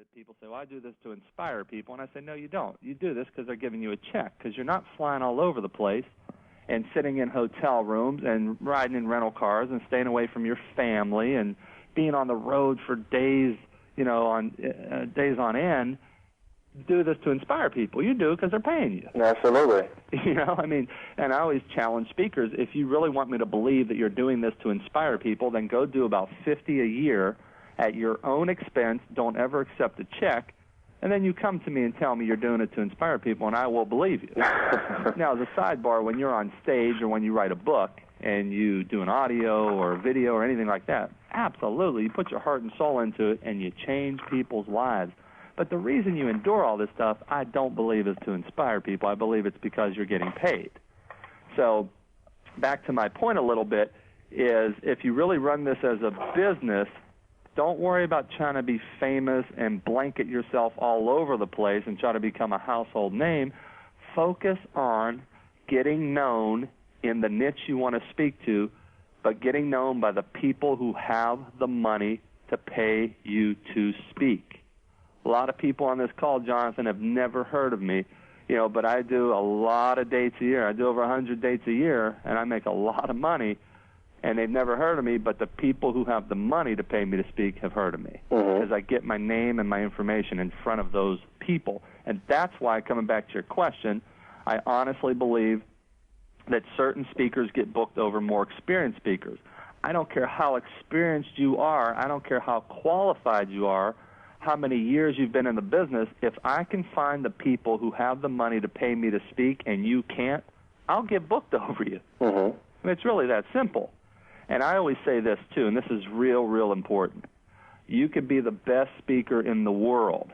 that people say, well, I do this to inspire people. And I say, no, you don't. You do this because they're giving you a check, because you're not flying all over the place and sitting in hotel rooms and riding in rental cars and staying away from your family and being on the road for days, days on end. Do this to inspire people. You do it because they're paying you. Absolutely. And I always challenge speakers, if you really want me to believe that you're doing this to inspire people, then go do about 50 a year at your own expense. Don't ever accept a check. And then you come to me and tell me you're doing it to inspire people, and I will believe you. Now, as a sidebar, when you're on stage or when you write a book and you do an audio or a video or anything like that, absolutely, you put your heart and soul into it and you change people's lives. But the reason you endure all this stuff, I don't believe is to inspire people. I believe it's because you're getting paid. So back to my point a little bit is, if you really run this as a business, don't worry about trying to be famous and blanket yourself all over the place and try to become a household name. Focus on getting known in the niche you want to speak to, but getting known by the people who have the money to pay you to speak. A lot of people on this call, Jonathan, have never heard of me, but I do a lot of dates a year. I do over 100 dates a year, and I make a lot of money, and they've never heard of me, but the people who have the money to pay me to speak have heard of me, because I get my name and my information in front of those people. And that's why, coming back to your question, I honestly believe that certain speakers get booked over more experienced speakers. I don't care how experienced you are. I don't care how qualified you are, how many years you've been in the business. If I can find the people who have the money to pay me to speak and you can't, I'll get booked over you. It's really that simple. And I always say this, too, and this is real, real important. You could be the best speaker in the world,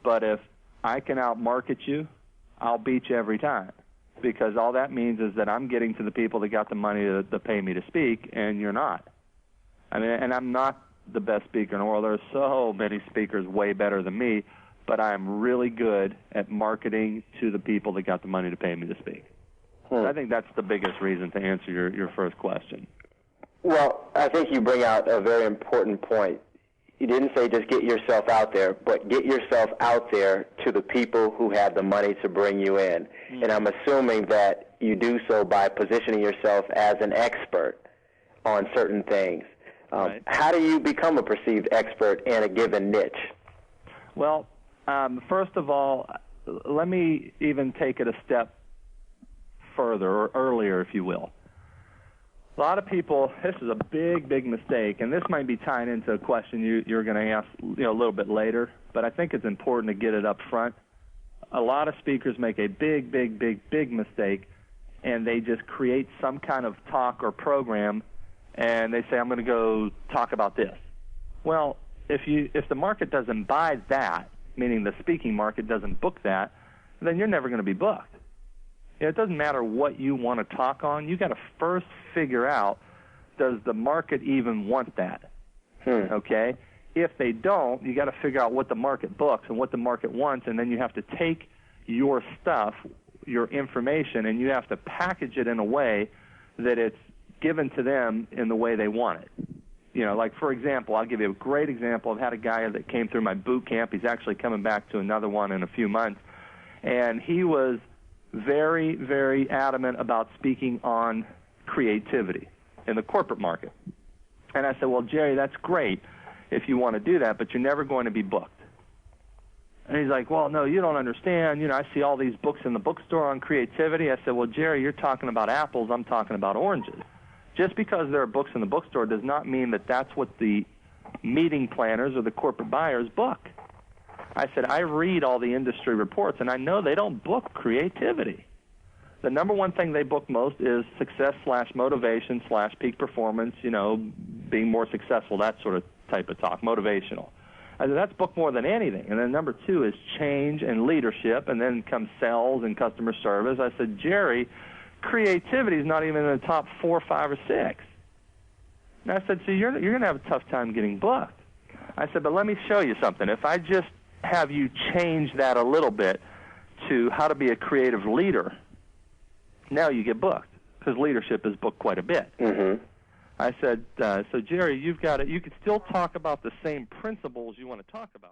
but if I can outmarket you, I'll beat you every time, because all that means is that I'm getting to the people that got the money to pay me to speak, and you're not. And I'm not the best speaker in the world. There are so many speakers way better than me, but I'm really good at marketing to the people that got the money to pay me to speak. I think that's the biggest reason to answer your first question. Well, I think you bring out a very important point. You didn't say just get yourself out there, but get yourself out there to the people who have the money to bring you in. And I'm assuming that you do so by positioning yourself as an expert on certain things. Right. How do you become a perceived expert in a given niche? Well, first of all, let me even take it a step further, or earlier, if you will. A lot of people, this is a big, big mistake, and this might be tying into a question you're going to ask a little bit later, but I think it's important to get it up front. A lot of speakers make a big, big, big, big mistake, and they just create some kind of talk or program, and they say, I'm going to go talk about this. Well, if the market doesn't buy that, meaning the speaking market doesn't book that, then you're never going to be booked. It doesn't matter what you want to talk on. You got to first figure out, does the market even want that? Okay? If they don't, you got to figure out what the market books and what the market wants, and then you have to take your stuff, your information, and you have to package it in a way that it's given to them in the way they want it. Like, for example, I'll give you a great example. I've had a guy that came through my boot camp. He's actually coming back to another one in a few months, and he was very, very adamant about speaking on creativity in the corporate market. And I said, well, Jerry, that's great if you want to do that, but you're never going to be booked. And he's like, well, no, you don't understand. I see all these books in the bookstore on creativity. I said, well, Jerry, you're talking about apples. I'm talking about oranges. Just because there are books in the bookstore does not mean that that's what the meeting planners or the corporate buyers book. I said, I read all the industry reports, and I know they don't book creativity. The number one thing they book most is success/motivation/ peak performance, being more successful, that sort of type of talk, motivational. I said, that's booked more than anything. And then number two is change and leadership, and then comes sales and customer service. I said, Jerry, creativity is not even in the top 4, 5, or 6. And I said, so you're going to have a tough time getting booked. I said, but let me show you something. If I just have you change that a little bit to how to be a creative leader, now you get booked, because leadership is booked quite a bit. I said, so Jerry, you could still talk about the same principles you want to talk about.